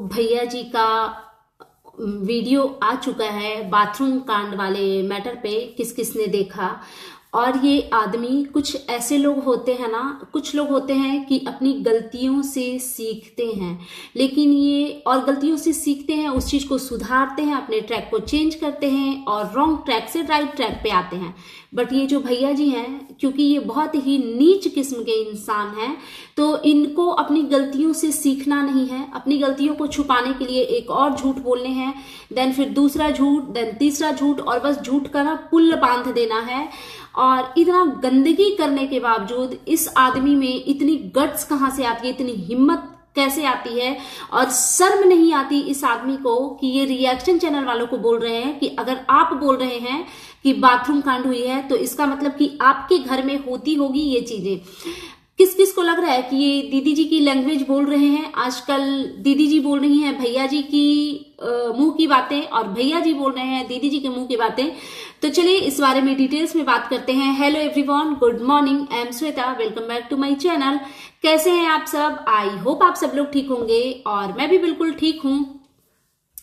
भैया जी का वीडियो आ चुका है बाथरूम कांड वाले मैटर पे, किस किस ने देखा। और ये आदमी, कुछ ऐसे लोग होते हैं ना, कुछ लोग होते हैं कि अपनी गलतियों से सीखते हैं, लेकिन ये और गलतियों से सीखते हैं, उस चीज को सुधारते हैं, अपने ट्रैक को चेंज करते हैं और रॉन्ग ट्रैक से राइट ट्रैक पे आते हैं। बट ये जो भैया जी हैं, क्योंकि ये बहुत ही नीच किस्म के इंसान हैं, तो इनको अपनी गलतियों से सीखना नहीं है, अपनी गलतियों को छुपाने के लिए एक और झूठ बोलने हैं, देन फिर दूसरा झूठ, देन तीसरा झूठ, और बस झूठ का ना पुल बांध देना है। और इतना गंदगी करने के बावजूद इस आदमी में इतनी गट्स कहां से आती है, इतनी हिम्मत कैसे आती है, और शर्म नहीं आती इस आदमी को कि ये रिएक्शन चैनल वालों को बोल रहे हैं कि अगर आप बोल रहे हैं कि बाथरूम कांड हुई है तो इसका मतलब कि आपके घर में होती होगी ये चीजें। किस किस को लग रहा है कि ये दीदी जी की लैंग्वेज बोल रहे हैं? आजकल दीदी जी बोल रही हैं भैया जी की मुंह की बातें, और भैया जी बोल रहे हैं दीदी जी के मुंह की बातें। तो चलिए इस बारे में डिटेल्स में बात करते हैं। Hello everyone, good morning, I am Shweta, welcome back to my channel. कैसे हैं आप सब? आई होप आप सब लोग ठीक होंगे, और मैं भी बिल्कुल ठीक हूँ,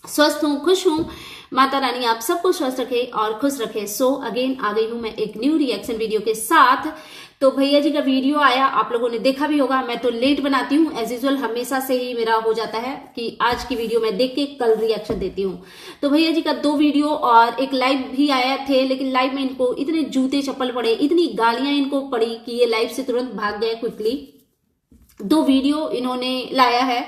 स्वस्थ हूँ, खुश हूँ। माता रानी आप सबको स्वस्थ रखे और खुश रखे। सो अगेन आ गई हूं मैं एक न्यू रिएक्शन वीडियो के साथ। तो भैया जी का वीडियो आया, आप लोगों ने देखा भी होगा। मैं तो लेट बनाती हूँ एज यूजुअल, हमेशा से ही मेरा हो जाता है कि आज की वीडियो मैं देख के कल रिएक्शन देती हूँ। तो भैया जी का 2 वीडियो और एक लाइव भी आया थे, लेकिन लाइव में इनको इतने जूते चप्पल पड़े, इतनी गालियां इनको पड़ी कि ये लाइव से तुरंत भाग गए क्विकली। 2 वीडियो इन्होंने लाया है।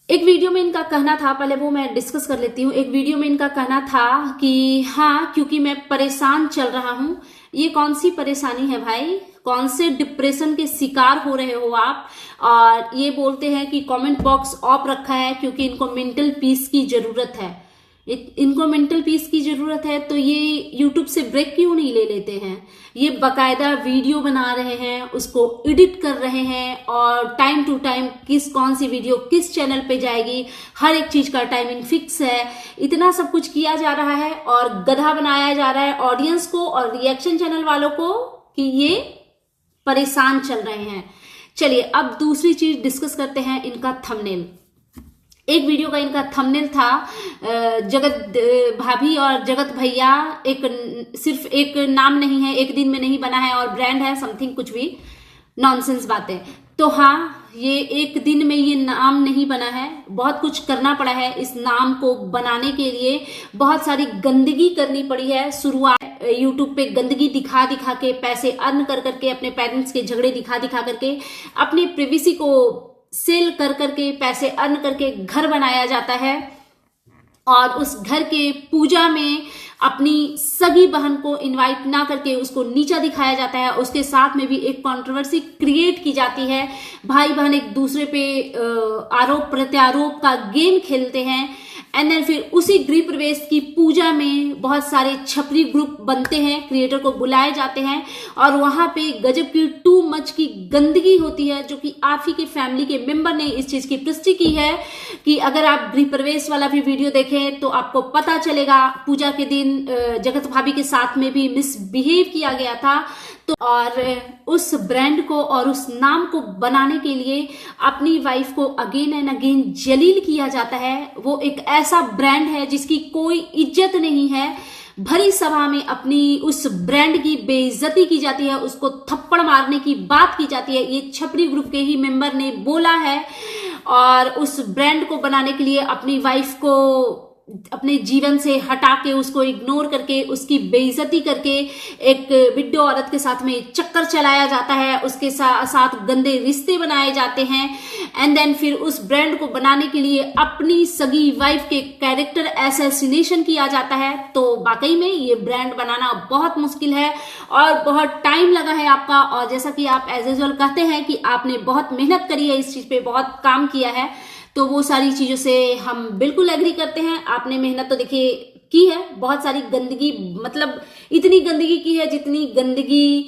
एक वीडियो में इनका कहना था, पहले वो मैं डिस्कस कर लेती हूँ। एक वीडियो में इनका कहना था कि हाँ, क्योंकि मैं परेशान चल रहा हूँ। ये कौन सी परेशानी है भाई? कौन से डिप्रेशन के शिकार हो रहे हो आप? और ये बोलते हैं कि कमेंट बॉक्स ऑफ रखा है क्योंकि इनको मेंटल पीस की जरूरत है। इनको मेंटल पीस की जरूरत है तो ये यूट्यूब से ब्रेक क्यों नहीं ले लेते हैं? ये बकायदा वीडियो बना रहे हैं, उसको एडिट कर रहे हैं, और टाइम टू टाइम कौन सी वीडियो किस चैनल पे जाएगी, हर एक चीज का टाइमिंग फिक्स है। इतना सब कुछ किया जा रहा है और गधा बनाया जा रहा है ऑडियंस को और रिएक्शन चैनल वालों को कि ये परेशान चल रहे हैं। चलिए अब दूसरी चीज डिस्कस करते हैं, इनका थंबनेल। एक वीडियो का इनका थंबनेल था जगत भाभी और जगत भैया, सिर्फ एक नाम नहीं है, एक दिन में नहीं बना है, और ब्रांड है समथिंग, कुछ भी नॉनसेंस बातें। तो हाँ, ये एक दिन में ये नाम नहीं बना है, बहुत कुछ करना पड़ा है इस नाम को बनाने के लिए। बहुत सारी गंदगी करनी पड़ी है। शुरुआत यूट्यूब पे गंदगी दिखा दिखा के, पैसे अर्न कर करके, अपने पेरेंट्स के झगड़े दिखा दिखा करके, अपनी प्रिवेसी को सेल कर करके, पैसे अर्न करके घर बनाया जाता है, और उस घर के पूजा में अपनी सगी बहन को इनवाइट ना करके उसको नीचा दिखाया जाता है। उसके साथ में भी एक कंट्रोवर्सी क्रिएट की जाती है। भाई बहन एक दूसरे पे आरोप प्रत्यारोप का गेम खेलते हैं, एंड देन फिर उसी गृह प्रवेश की पूजा में बहुत सारे छपरी ग्रुप बनते हैं, क्रिएटर को बुलाए जाते हैं, और वहां पे गजब की टू मच की गंदगी होती है, जो कि आप ही के फैमिली के मेंबर ने इस चीज की पुष्टि की है कि अगर आप गृह प्रवेश वाला भी वीडियो देखें तो आपको पता चलेगा पूजा के दिन जगत भाभी के साथ में भी मिसबिहेव किया गया था। तो और उस ब्रांड को और उस नाम को बनाने के लिए अपनी वाइफ को अगेन एंड अगेन जलील किया जाता है। वो एक ऐसा ब्रांड है जिसकी कोई इज्जत नहीं है। भरी सभा में अपनी उस ब्रांड की बेइज्जती की जाती है, उसको थप्पड़ मारने की बात की जाती है। ये छपरी ग्रुप के ही मेंबर ने बोला है, और उस ब्रांड को बनाने के लिए अपनी वाइफ को अपने जीवन से हटा के, उसको इग्नोर करके, उसकी बेइज्जती करके एक विडो औरत के साथ में चक्कर चलाया जाता है, उसके साथ गंदे रिश्ते बनाए जाते हैं, एंड देन फिर उस ब्रांड को बनाने के लिए अपनी सगी वाइफ के कैरेक्टर असैसिनेशन किया जाता है। तो वाकई में ये ब्रांड बनाना बहुत मुश्किल है और बहुत टाइम लगा है आपका, और जैसा कि आप एज यूजुअल कहते हैं कि आपने बहुत मेहनत करी है, इस चीज पे बहुत काम किया है, तो वो सारी चीजों से हम बिल्कुल एग्री करते हैं। आपने मेहनत तो देखिए की है, बहुत सारी गंदगी, मतलब इतनी गंदगी की है जितनी गंदगी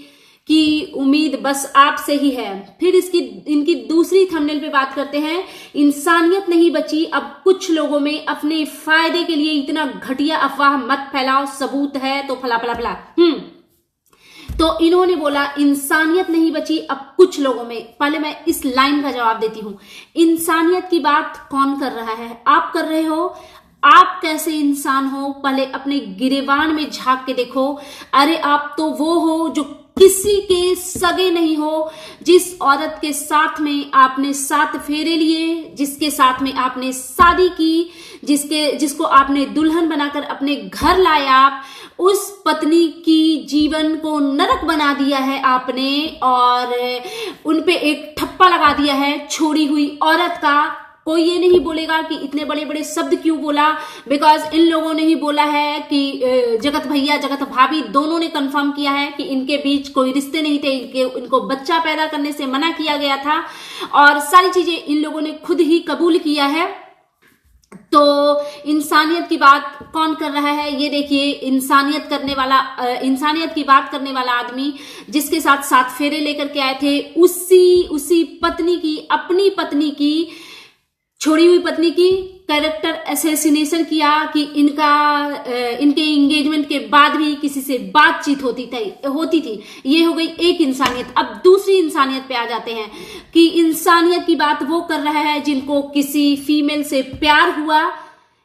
की उम्मीद बस आपसे ही है। फिर इनकी दूसरी थंबनेल पे बात करते हैं, इंसानियत नहीं बची अब कुछ लोगों में, अपने फायदे के लिए इतना घटिया अफवाह मत फैलाओ, सबूत है तो फला फला फला। तो इन्होंने बोला इंसानियत नहीं बची अब कुछ लोगों में। पहले मैं इस लाइन का जवाब देती हूं। इंसानियत की बात कौन कर रहा है? आप कर रहे हो। आप कैसे इंसान हो पहले अपने गिरेबान में झांक के देखो। अरे आप तो वो हो जो किसी के सगे नहीं हो, जिस औरत के साथ में आपने 7 फेरे लिए, जिसके साथ में आपने शादी की, जिसको आपने दुल्हन बनाकर अपने घर लाया, आप उस पत्नी की जीवन को नरक बना दिया है आपने, और उनपे एक ठप्पा लगा दिया है छोड़ी हुई औरत का। कोई ये नहीं बोलेगा कि इतने बड़े बड़े शब्द क्यों बोला, बिकॉज इन लोगों ने ही बोला है कि जगत भैया जगत भाभी दोनों ने कंफर्म किया है कि इनके बीच कोई रिश्ते नहीं थे, इनको बच्चा पैदा करने से मना किया गया था, और सारी चीजें इन लोगों ने खुद ही कबूल किया है। तो इंसानियत की बात कौन कर रहा है? ये देखिए, इंसानियत की बात करने वाला आदमी जिसके साथ 7 फेरे लेकर के आए थे, उसी पत्नी की, अपनी पत्नी की, छोड़ी हुई पत्नी की कैरेक्टर असैसिनेशन किया कि इनके एंगेजमेंट के बाद भी किसी से बातचीत होती थी। ये हो गई एक इंसानियत। अब दूसरी इंसानियत पे आ जाते हैं कि इंसानियत की बात वो कर रहा है जिनको किसी फीमेल से प्यार हुआ।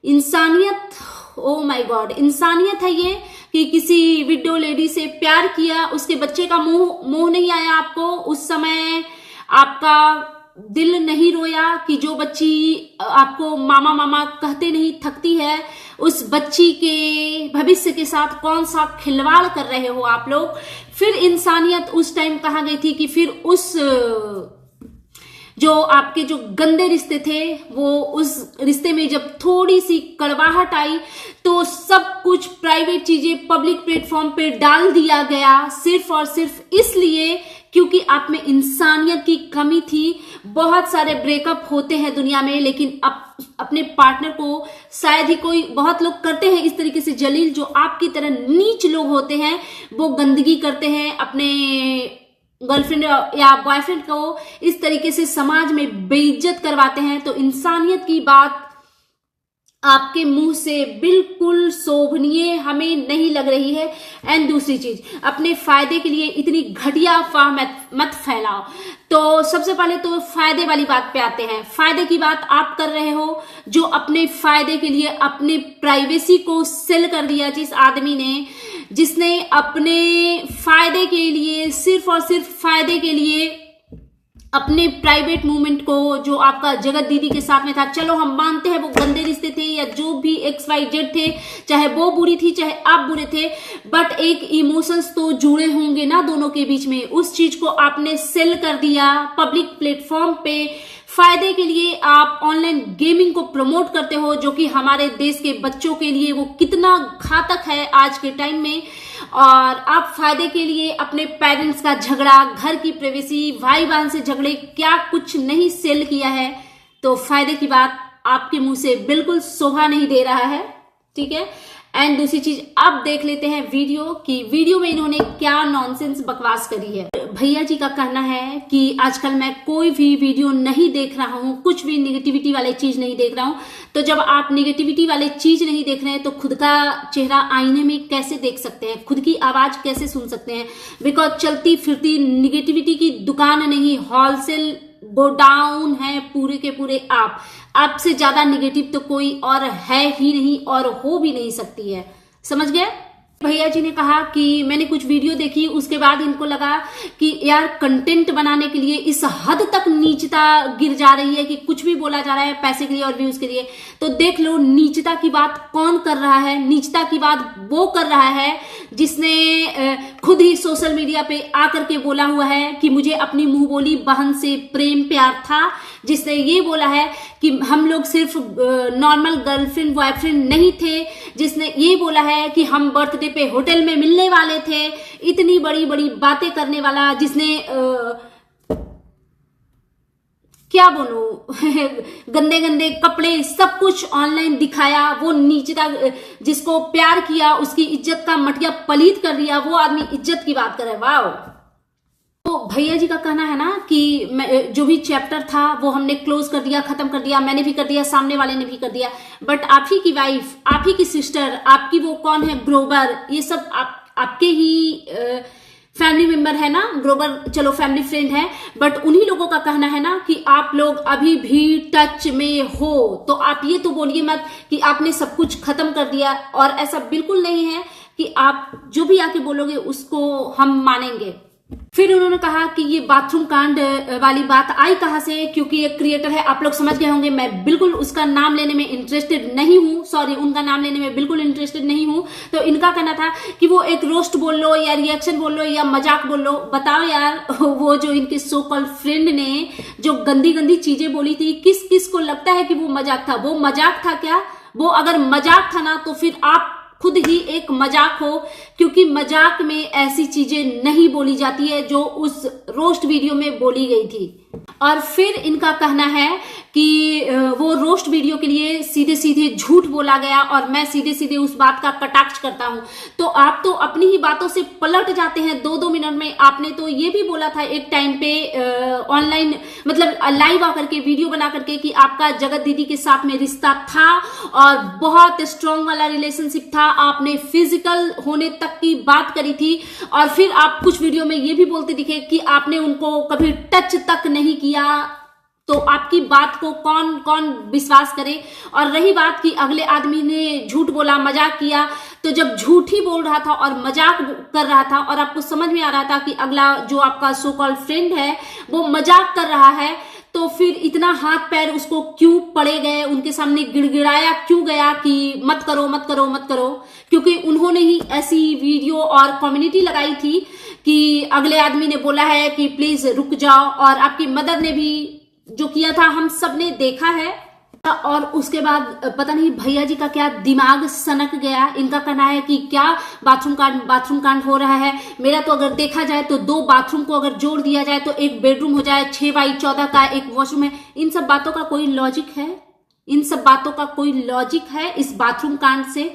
इंसानियत, ओ माय गॉड, इंसानियत है ये कि किसी विडो लेडी से प्यार किया, उसके बच्चे का मोह नहीं आया आपको, उस समय आपका दिल नहीं रोया कि जो बच्ची आपको मामा मामा कहते नहीं थकती है, उस बच्ची के भविष्य के साथ कौन सा खिलवाड़ कर रहे हो आप लोग। फिर इंसानियत उस टाइम कहा गई थी कि फिर उस जो आपके जो गंदे रिश्ते थे, वो उस रिश्ते में जब थोड़ी सी कड़वाहट आई तो सब कुछ प्राइवेट चीजें पब्लिक प्लेटफॉर्म पे डाल दिया गया, सिर्फ और सिर्फ इसलिए क्योंकि आप में इंसानियत की कमी थी। बहुत सारे ब्रेकअप होते हैं दुनिया में, लेकिन अपने पार्टनर को शायद ही कोई, बहुत लोग करते हैं इस तरीके से जलील, जो आपकी तरह नीच लोग होते हैं, वो गंदगी करते हैं, अपने गर्लफ्रेंड या बॉयफ्रेंड को इस तरीके से समाज में बेइज्जत करवाते हैं। तो इंसानियत की बात आपके मुंह से बिल्कुल शोभनीय हमें नहीं लग रही है। एंड दूसरी चीज, अपने फायदे के लिए इतनी घटिया अफवाह मत फैलाओ। तो सबसे पहले तो फायदे वाली बात पे आते हैं। फायदे की बात आप कर रहे हो जो अपने फायदे के लिए अपने प्राइवेसी को सेल कर दिया। जिसने अपने फायदे के लिए, सिर्फ और सिर्फ फायदे के लिए अपने प्राइवेट मूवमेंट को, जो आपका जगत दीदी के साथ में था, चलो हम मानते हैं वो गंदे रिश्ते थे या जो भी XYZ थे, चाहे वो बुरी थी चाहे आप बुरे थे, बट एक इमोशंस तो जुड़े होंगे ना दोनों के बीच में। उस चीज को आपने सेल कर दिया पब्लिक प्लेटफॉर्म पे। फायदे के लिए आप ऑनलाइन गेमिंग को प्रमोट करते हो, जो कि हमारे देश के बच्चों के लिए वो कितना घातक है आज के टाइम में। और आप फायदे के लिए अपने पेरेंट्स का झगड़ा, घर की प्राइवेसी, भाई बहन से झगड़े, क्या कुछ नहीं सेल किया है। तो फायदे की बात आपके मुंह से बिल्कुल शोभा नहीं दे रहा है, ठीक है। एंड दूसरी चीज, अब देख लेते हैं वीडियो में इन्होंने क्या नॉनसेंस बकवास करी है। भैया जी का कहना है कि आजकल मैं कोई भी वीडियो नहीं देख रहा हूं, कुछ भी निगेटिविटी वाले चीज नहीं देख रहा हूं। तो जब आप निगेटिविटी वाले चीज नहीं देख रहे हैं तो खुद का चेहरा आईने में कैसे देख सकते हैं, खुद की आवाज कैसे सुन सकते हैं? बिकॉज चलती फिरती निगेटिविटी की दुकान नहीं, होलसेल गोडाउन है पूरे के पूरे। आपसे ज्यादा निगेटिव तो कोई और है ही नहीं और हो भी नहीं सकती है, समझ गए? भैया जी ने कहा कि मैंने कुछ वीडियो देखी, उसके बाद इनको लगा कि यार कंटेंट बनाने के लिए इस हद तक नीचता गिर जा रही है कि कुछ भी बोला जा रहा है पैसे के लिए और व्यूज के लिए। तो देख लो नीचता की बात कौन कर रहा है। नीचता की बात वो कर रहा है जिसने खुद ही सोशल मीडिया पे आकर के बोला हुआ है कि मुझे अपनी मुंह बोली बहन से प्रेम प्यार था, जिसने ये बोला है कि हम लोग सिर्फ नॉर्मल गर्लफ्रेंड बॉयफ्रेंड नहीं थे, जिसने ये बोला है कि हम बर्थडे पे होटल में मिलने वाले थे। इतनी बड़ी बड़ी बातें करने वाला, जिसने क्या बोलूं गंदे गंदे कपड़े सब कुछ ऑनलाइन दिखाया, वो नीचता, जिसको प्यार किया उसकी इज्जत का मटिया पलीत कर दिया, वो आदमी इज्जत की बात करे। वाह। तो भैया जी का कहना है ना कि जो भी चैप्टर था वो हमने क्लोज कर दिया, खत्म कर दिया, मैंने भी कर दिया, सामने वाले ने भी कर दिया, बट आप ही की वाइफ, आप ही की सिस्टर, आपकी वो कौन है ग्रोवर, ये सब आपके ही फैमिली मेंबर है ना, ग्रोवर चलो फैमिली फ्रेंड है, बट उन्हीं लोगों का कहना है ना कि आप लोग अभी भी टच में हो। तो आप ये तो बोलिए मत कि आपने सब कुछ खत्म कर दिया, और ऐसा बिल्कुल नहीं है कि आप जो भी आके बोलोगे उसको हम मानेंगे। फिर उन्होंने कहा कि ये बाथरूम कांड वाली बात आई कहां से, क्योंकि एक क्रिएटर है, आप लोग समझ गए होंगे, मैं बिल्कुल उसका नाम लेने में इंटरेस्टेड नहीं हूं, सॉरी उनका नाम लेने में बिल्कुल इंटरेस्टेड नहीं हूं। तो इनका कहना था कि वो एक रोस्ट बोल लो या रिएक्शन बोल लो या मजाक बोल लो, बताओ यार वो जो इनके सो कॉल्ड फ्रेंड ने जो गंदी गंदी चीजें बोली थी, किस किस को लगता है कि वो मजाक था? वो मजाक था क्या? वो अगर मजाक था ना तो फिर आप खुद ही एक मजाक हो, क्योंकि मजाक में ऐसी चीजें नहीं बोली जाती है जो उस रोस्ट वीडियो में बोली गई थी। और फिर इनका कहना है कि वो रोस्ट वीडियो के लिए सीधे सीधे झूठ बोला गया और मैं सीधे सीधे उस बात का कटाक्ष करता हूं। तो आप तो अपनी ही बातों से पलट जाते हैं 2-2 मिनट में। आपने तो ये भी बोला था एक टाइम पे ऑनलाइन, मतलब लाइव आकर के वीडियो बना करके, कि आपका जगत दीदी के साथ में रिश्ता था और बहुत स्ट्रॉन्ग वाला रिलेशनशिप था, आपने फिजिकल होने तक की बात करी थी। और फिर आप कुछ वीडियो में ये भी बोलते दिखे कि आपने उनको कभी टच तक नहीं किया। तो आपकी बात को कौन कौन विश्वास करे? और रही बात कि अगले आदमी ने झूठ बोला, मजाक किया, तो जब झूठ ही बोल रहा था और मजाक कर रहा था और आपको समझ में आ रहा था कि अगला जो आपका सो कॉल्ड फ्रेंड है वो मजाक कर रहा है, तो फिर इतना हाथ पैर उसको क्यों पड़े गए, उनके सामने गिड़गिड़ाया क्यों गया कि मत करो मत करो मत करो? क्योंकि उन्होंने ही ऐसी वीडियो और कम्युनिटी लगाई थी कि अगले आदमी ने बोला है कि प्लीज रुक जाओ, और आपकी मदर ने भी जो किया था हम सब ने देखा है। और उसके बाद पता नहीं भैया जी का क्या दिमाग सनक गया। इनका कहना है कि क्या बाथरूम कांड हो रहा है। मेरा तो अगर देखा जाए तो 2 बाथरूम को अगर जोड़ दिया जाए तो एक बेडरूम हो जाए, 6x14 का एक वॉशरूम है। इन सब बातों का कोई लॉजिक है? इन सब बातों का कोई लॉजिक है इस बाथरूम कांड से?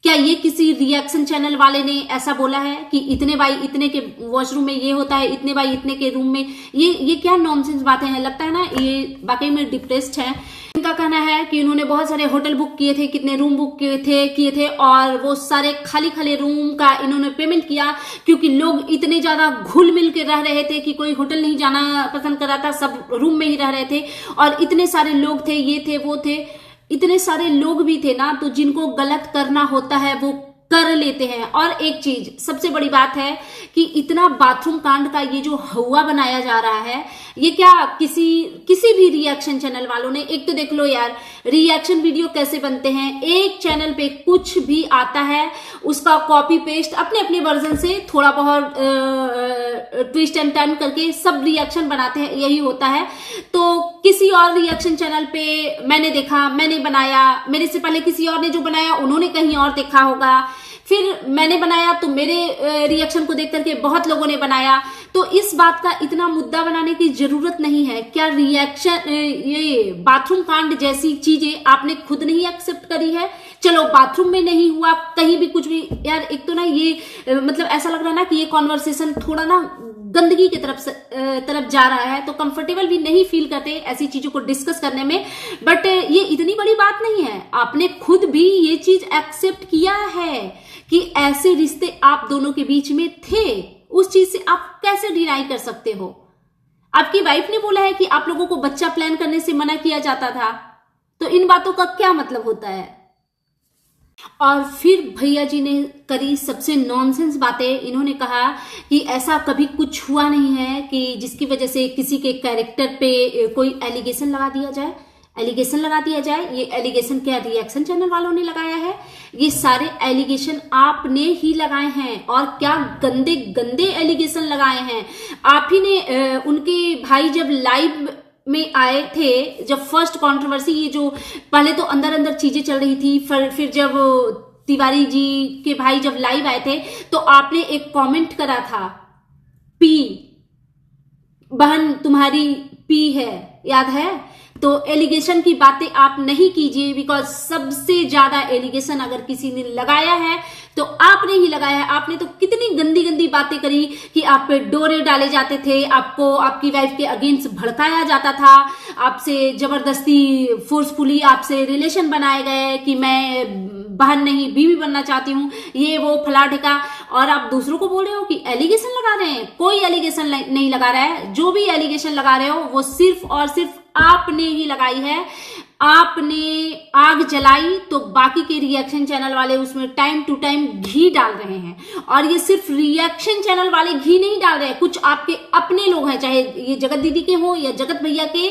क्या ये किसी रिएक्शन चैनल वाले ने ऐसा बोला है कि इतने बाई इतने के वॉशरूम में ये होता है, इतने बाई इतने के रूम में? ये क्या नॉनसेंस बातें हैं? लगता है ना ये वाकई में डिप्रेस्ड है। इनका कहना है कि उन्होंने बहुत सारे होटल बुक किए थे, कितने रूम बुक किए थे और वो सारे खाली खाली रूम का इन्होंने पेमेंट किया, क्योंकि लोग इतने ज्यादा घुल मिल के रह रहे थे कि कोई होटल नहीं जाना पसंद कर रहा था, सब रूम में ही रह रहे थे। और इतने सारे लोग थे, ये थे वो थे, इतने सारे लोग भी थे ना, तो जिनको गलत करना होता है वो कर लेते हैं। और एक चीज सबसे बड़ी बात है कि इतना बाथरूम कांड का ये जो हवा बनाया जा रहा है, ये क्या किसी भी रिएक्शन चैनल वालों ने? एक तो देख लो यार, रिएक्शन वीडियो कैसे बनते हैं, एक चैनल पे कुछ भी आता है उसका कॉपी पेस्ट अपने अपने वर्जन से थोड़ा बहुत ट्विस्ट एंड टर्न करके सब रिएक्शन बनाते हैं, यही होता है। तो किसी और रिएक्शन चैनल पे मैंने देखा, मैंने बनाया, मेरे से पहले किसी और ने जो बनाया उन्होंने कहीं और देखा होगा, फिर मैंने बनाया तो मेरे रिएक्शन को देख करके बहुत लोगों ने बनाया। तो इस बात का इतना मुद्दा बनाने की जरूरत नहीं है। क्या रिएक्शन ये बाथरूम कांड जैसी चीजें आपने खुद नहीं एक्सेप्ट करी है? चलो बाथरूम में नहीं हुआ, कहीं भी कुछ भी यार, एक तो ना ये मतलब ऐसा लग रहा है ना कि ये कॉन्वर्सेशन थोड़ा ना गंदगी की तरफ जा रहा है, तो कंफर्टेबल भी नहीं फील करते ऐसी चीजों को डिस्कस करने में। बट ये इतनी बड़ी बात नहीं है, आपने खुद भी ये चीज एक्सेप्ट किया है कि ऐसे रिश्ते आप दोनों के बीच में थे। उस चीज से आप कैसे डिनाई कर सकते हो? आपकी वाइफ ने बोला है कि आप लोगों को बच्चा प्लान करने से मना किया जाता था, तो इन बातों का क्या मतलब होता है? और फिर भैया जी ने करी सबसे नॉनसेंस बातें। इन्होंने कहा कि ऐसा कभी कुछ हुआ नहीं है कि जिसकी वजह से किसी के कैरेक्टर पे कोई एलिगेशन लगा दिया जाए। ये एलिगेशन क्या रिएक्शन चैनल वालों ने लगाया है? ये सारे एलिगेशन आपने ही लगाए हैं, और क्या गंदे गंदे एलिगेशन लगाए हैं। आप ही ने उनके भाई जब लाइव में आए थे, जब फर्स्ट कंट्रोवर्सी, ये जो पहले तो अंदर अंदर चीजें चल रही थी, फिर जब तिवारी जी के भाई जब लाइव आए थे तो आपने एक कमेंट करा था, पी बहन तुम्हारी पी है, याद है? तो एलिगेशन की बातें आप नहीं कीजिए, बिकॉज सबसे ज्यादा एलिगेशन अगर किसी ने लगाया है तो आपने ही लगाया है। आपने तो कितनी गंदी गंदी बातें करी कि आप पे डोरे डाले जाते थे, आपको आपकी वाइफ के अगेंस्ट भड़काया जाता था, आपसे जबरदस्ती फोर्सफुली आपसे रिलेशन बनाए गए कि मैं बहन नहीं बीवी बनना चाहती हूँ, ये वो फला ढिका, और आप दूसरों को बोल रहे हो कि एलिगेशन लगा रहे हैं। कोई एलिगेशन नहीं लगा रहा है। जो भी एलिगेशन लगा रहे हो वो सिर्फ और सिर्फ आपने ही लगाई है। आपने आग जलाई तो बाकी के रिएक्शन चैनल वाले उसमें टाइम टू टाइम घी डाल रहे हैं, और ये सिर्फ रिएक्शन चैनल वाले घी नहीं डाल रहे हैं, कुछ आपके अपने लोग हैं, चाहे ये जगत दीदी के हो या जगत भैया के,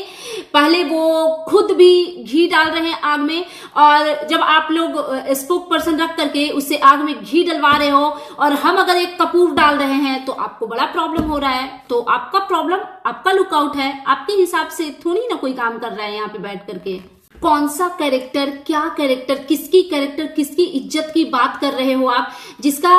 पहले वो खुद भी घी डाल रहे हैं आग में। और जब आप लोग स्पोक पर्सन रख करके उससे आग में घी डलवा रहे हो और हम अगर एक कपूर डाल रहे हैं तो आपको बड़ा प्रॉब्लम हो रहा है। तो आपका प्रॉब्लम, आपका लुकआउट है, आपके हिसाब से थोड़ी ना कोई काम कर रहा है यहाँ पे बैठ करके। कौन सा कैरेक्टर, क्या कैरेक्टर, किसकी इज्जत की बात कर रहे हो आप, जिसका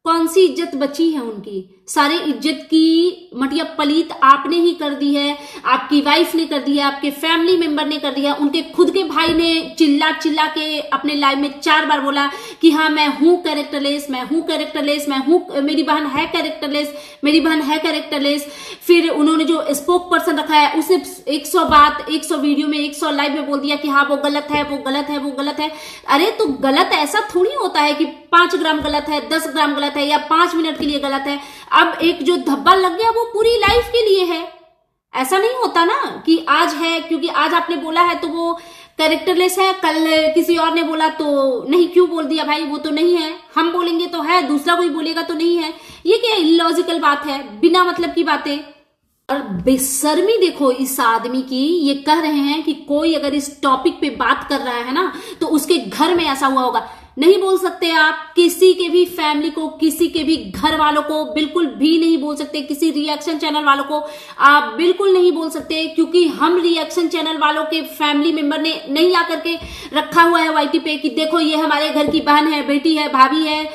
कौन सी इज्जत बची है उनकी? सारे इज्जत की मटिया पलीत आपने ही कर दी है, आपकी वाइफ ने कर दी है, आपके फैमिली मेंबर ने कर दिया, उनके खुद के भाई ने चिल्ला चिल्ला के अपने लाइव में 4 बार बोला कि हाँ मैं हूं कैरेक्टरलेस, मैं हूं कैरेक्टरलेस, मैं हूं, मेरी बहन है कैरेक्टरलेस, मेरी बहन है कैरेक्टरलेस। फिर उन्होंने जो स्पोक पर्सन रखा है उसे 100 बात, 100 वीडियो में, 100 लाइव में बोल दिया कि हाँ वो गलत है, वो गलत है, वो गलत है। अरे तो गलत ऐसा थोड़ी होता है कि 5 ग्राम गलत है, 10 ग्राम गलत है या 5 मिनट के लिए गलत है। अब एक जो धब्बा लग गया वो पूरी लाइफ के लिए है। ऐसा नहीं होता ना कि आज है क्योंकि आज आपने बोला है तो वो कैरेक्टरलेस है, कल किसी और ने बोला तो नहीं, क्यों बोल दिया भाई, वो तो नहीं है, हम बोलेंगे तो है, दूसरा कोई बोलेगा तो नहीं है। ये क्या इलॉजिकल बात है, बिना मतलब की बातें। और बेशर्मी देखो इस आदमी की, ये कह रहे हैं कि कोई अगर इस टॉपिक पे बात कर रहा है ना तो उसके घर में ऐसा हुआ होगा। नहीं बोल सकते आप किसी के भी फैमिली को, किसी के भी घर वालों को बिल्कुल भी नहीं बोल सकते, किसी रिएक्शन चैनल वालों को आप बिल्कुल नहीं बोल सकते, क्योंकि हम रिएक्शन चैनल वालों के फैमिली मेंबर ने नहीं आकर के रखा हुआ है वाईटी पे कि देखो ये हमारे घर की बहन है, बेटी है, भाभी है,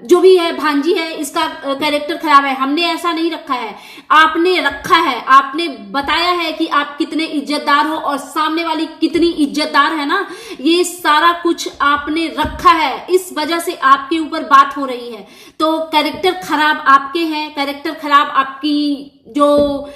जो भी है, भांजी है, इसका कैरेक्टर खराब है। हमने ऐसा नहीं रखा है, आपने रखा है। आपने बताया है कि आप कितने इज्जतदार हो और सामने वाली कितनी इज्जतदार है ना, ये सारा कुछ आपने रखा है, इस वजह से आपके ऊपर बात हो रही है। तो कैरेक्टर खराब आपके हैं, कैरेक्टर खराब आपकी जो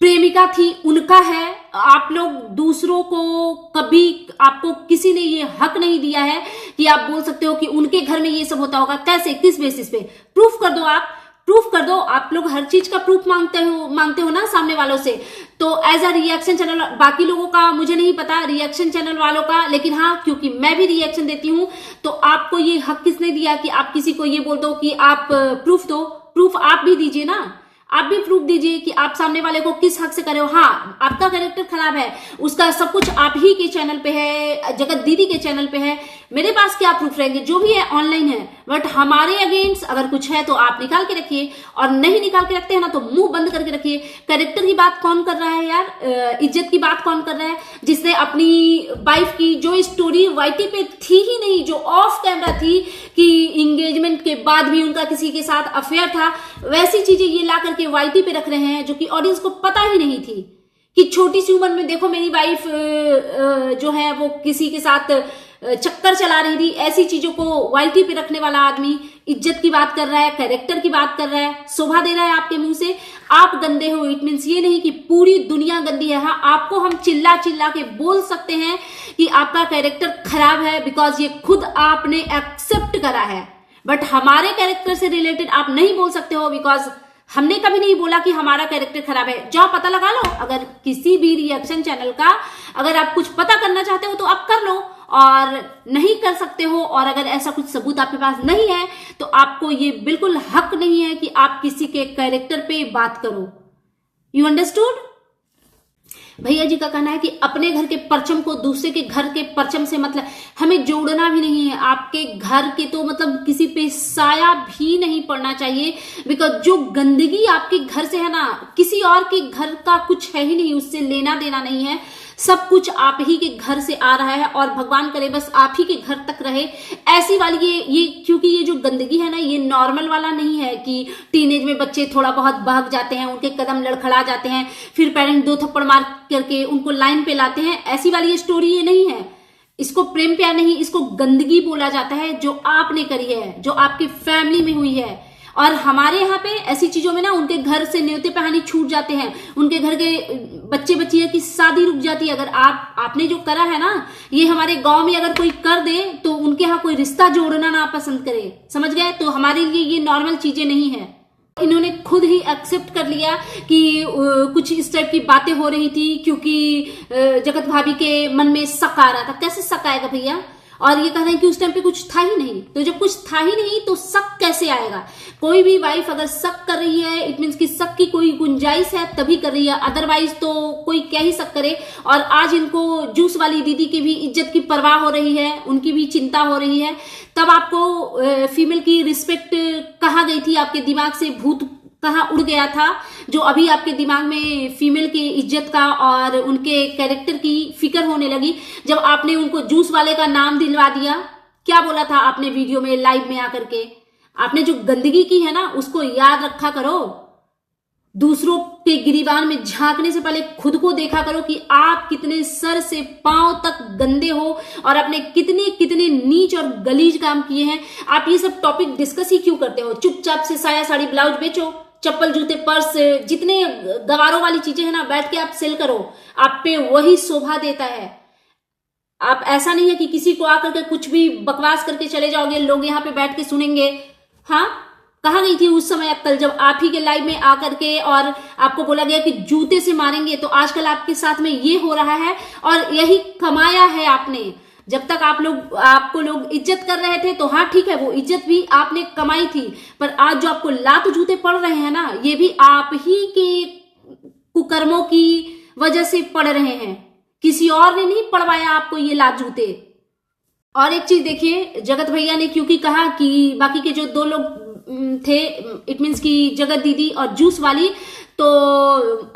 प्रेमिका थी उनका है। आप लोग दूसरों को कभी, आपको किसी ने ये हक नहीं दिया है कि आप बोल सकते हो कि उनके घर में ये सब होता होगा। कैसे, किस बेसिस पे? प्रूफ कर दो, आप प्रूफ कर दो। आप लोग हर चीज का प्रूफ मांगते हो ना सामने वालों से। तो एज अ रिएक्शन चैनल, बाकी लोगों का मुझे नहीं पता, रिएक्शन चैनल वालों का, लेकिन हाँ क्योंकि मैं भी रिएक्शन देती हूँ तो आपको ये हक किसने दिया कि आप किसी को ये बोल दो कि आप प्रूफ दो? प्रूफ आप भी दीजिए ना, आप भी प्रूफ दीजिए कि आप सामने वाले को किस हक से कर रहे हो। हाँ आपका कैरेक्टर खराब है, उसका सब कुछ आप ही के चैनल पे है, जगत दीदी के चैनल पे है, मेरे पास क्या प्रूफ रहेंगे? जो भी है ऑनलाइन है। बट हमारे अगेंस्ट अगर कुछ है तो आप निकाल के रखिए, और नहीं निकाल के रखते हैं ना तो मुंह बंद करके रखिए। कैरेक्टर की बात कौन कर रहा है यार? इज्जत की बात कौन कर रहा है? जिसने अपनी वाइफ की जो स्टोरी वाईटी पे थी ही नहीं, जो ऑफ कैमरा थी कि इंगेजमेंट के बाद भी उनका किसी के साथ अफेयर था, वैसी चीजें ये ला करके वाईटी पे रख रहे हैं जो कि ऑडियंस को पता ही नहीं थी कि छोटी सी उम्र में देखो मेरी वाइफ जो है वो किसी के साथ चक्कर चला रही थी। ऐसी चीजों को वाईटी पे रखने वाला आदमी इज्जत की बात कर रहा है, कैरेक्टर की बात कर रहा है, शोभा दे रहा है आपके मुंह से। आप गंदे हो इट मीन्स ये नहीं कि पूरी दुनिया गंदी है। हाँ आपको हम चिल्ला चिल्ला के बोल सकते हैं कि आपका कैरेक्टर खराब है, बिकॉज ये खुद आपने एक्सेप्ट करा है। बट हमारे कैरेक्टर से रिलेटेड आप नहीं बोल सकते हो, बिकॉज हमने कभी नहीं बोला कि हमारा कैरेक्टर खराब है। जाओ पता लगा लो, अगर किसी भी रिएक्शन चैनल का अगर आप कुछ पता करना चाहते हो तो आप कर लो, और नहीं कर सकते हो और अगर ऐसा कुछ सबूत आपके पास नहीं है तो आपको ये बिल्कुल हक नहीं है कि आप किसी के कैरेक्टर पे बात करो। You understood? भैया जी का कहना है कि अपने घर के परचम को दूसरे के घर के परचम से मतलब हमें जोड़ना भी नहीं है। आपके घर के तो मतलब किसी पे साया भी नहीं पड़ना चाहिए, बिकॉज जो गंदगी आपके घर से है ना, किसी और के घर का कुछ है ही नहीं, उससे लेना देना नहीं है। सब कुछ आप ही के घर से आ रहा है और भगवान करे बस आप ही के घर तक रहे, ऐसी वाली ये क्योंकि ये जो गंदगी है ना, ये नॉर्मल वाला नहीं है कि टीनेज में बच्चे थोड़ा बहुत बहक जाते हैं, उनके कदम लड़खड़ा जाते हैं, फिर पेरेंट 2 थप्पड़ मार करके उनको लाइन पे लाते हैं, ऐसी वाली ये स्टोरी ये नहीं है। इसको प्रेम प्यार नहीं, इसको गंदगी बोला जाता है जो आपने करी है, जो आपकी फैमिली में हुई है। और हमारे यहाँ पे ऐसी चीजों में ना उनके घर से न्योते पहानी छूट जाते हैं, उनके घर के बच्चे बच्चियों की शादी रुक जाती है। अगर आपने जो करा है ना, ये हमारे गांव में अगर कोई कर दे तो उनके यहाँ कोई रिश्ता जोड़ना ना पसंद करे, समझ गए? तो हमारे लिए ये नॉर्मल चीजें नहीं है। इन्होंने खुद ही एक्सेप्ट कर लिया कि कुछ इस टाइप की बातें हो रही थी, क्योंकि जगत भाभी के मन में शक आ रहा था। कैसे शक आएगा भैया? और ये कह रहे हैं कि उस टाइम पे कुछ था ही नहीं, तो जब कुछ था ही नहीं तो शक कैसे आएगा? कोई भी वाइफ अगर शक कर रही है, इट मीन्स कि शक की कोई गुंजाइश है तभी कर रही है, अदरवाइज तो कोई क्या ही शक करे। और आज इनको जूस वाली दीदी की भी इज्जत की परवाह हो रही है, उनकी भी चिंता हो रही है। तब आपको फीमेल की रिस्पेक्ट कहाँ गई थी? आपके दिमाग से भूत कहाँ उड़ गया था जो अभी आपके दिमाग में फीमेल की इज्जत का और उनके कैरेक्टर की फिक्र होने लगी, जब आपने उनको जूस वाले का नाम दिलवा दिया? क्या बोला था आपने वीडियो में, लाइव में आकर के? आपने जो गंदगी की है ना, उसको याद रखा करो। दूसरों के गिरीबान में झांकने से पहले खुद को देखा करो कि आप कितने सर से पांव तक गंदे हो और आपने कितने कितने नीच और गलीज काम किए हैं। आप ये सब टॉपिक डिस्कस ही क्यों करते हो? चुपचाप से साया साड़ी ब्लाउज बेचो, चप्पल जूते पर्स जितने गवारों वाली चीजें हैं ना, बैठ के आप सेल करो, आप पे वही शोभा देता है। आप ऐसा नहीं है कि किसी को आकर के कुछ भी बकवास करके चले जाओगे, लोग यहाँ पे बैठ के सुनेंगे। हाँ, कहाँ गई थी उस समय अक्कल जब आप ही के लाइव में आकर के और आपको बोला गया कि जूते से मारेंगे? तो आजकल आपके साथ में ये हो रहा है और यही कमाया है आपने। जब तक आपको लोग इज्जत कर रहे थे तो हाँ ठीक है, वो इज्जत भी आपने कमाई थी, पर आज जो आपको लात जूते पड़ रहे हैं ना, ये भी आप ही के कुकर्मों की वजह से पड़ रहे हैं, किसी और ने नहीं पड़वाया आपको ये लात जूते। और एक चीज देखिए, जगत भैया ने क्योंकि कहा कि बाकी के जो 2 लोग थे, इट मीन्स की जगत दीदी और जूस वाली, तो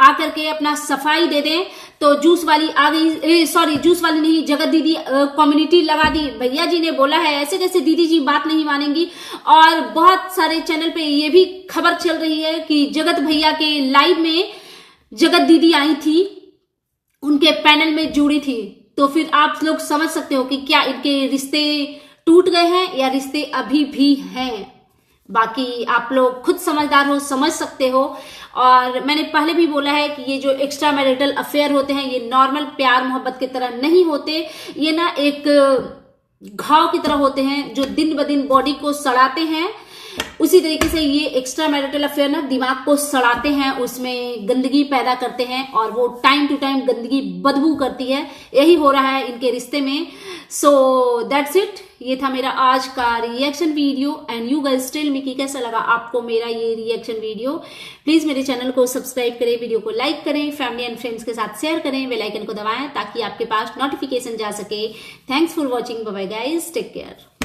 आकर के अपना सफाई दे दें, तो जूस वाली आ गई, सॉरी जूस वाली नहीं, जगत दीदी कम्युनिटी लगा दी। भैया जी ने बोला है ऐसे कैसे दीदी जी बात नहीं मानेंगी। और बहुत सारे चैनल पे ये भी खबर चल रही है कि जगत भैया के लाइव में जगत दीदी आई थी, उनके पैनल में जुड़ी थी। तो फिर आप लोग समझ सकते हो कि क्या इनके रिश्ते टूट गए हैं या रिश्ते अभी भी हैं। बाकी आप लोग खुद समझदार हो, समझ सकते हो। और मैंने पहले भी बोला है कि ये जो एक्स्ट्रा मैरिटल अफेयर होते हैं, ये नॉर्मल प्यार मोहब्बत की तरह नहीं होते। ये ना एक घाव की तरह होते हैं जो दिन ब दिन बॉडी को सड़ाते हैं। उसी तरीके से ये एक्स्ट्रा मैरिटल अफेयर ना दिमाग को सड़ाते हैं, उसमें गंदगी पैदा करते हैं और वो टाइम टू टाइम गंदगी बदबू करती है। यही हो रहा है इनके रिश्ते में। सो दैट्स इट, ये था मेरा आज का reaction video. And you guys tell me कि कैसा लगा आपको मेरा ये रिएक्शन वीडियो। प्लीज मेरे चैनल को सब्सक्राइब करें, वीडियो को लाइक करें, फैमिली एंड फ्रेंड्स के साथ शेयर करें, बेल आइकन को दबाएं ताकि आपके पास नोटिफिकेशन जा सके। Thanks for watching, bye bye guys, take care.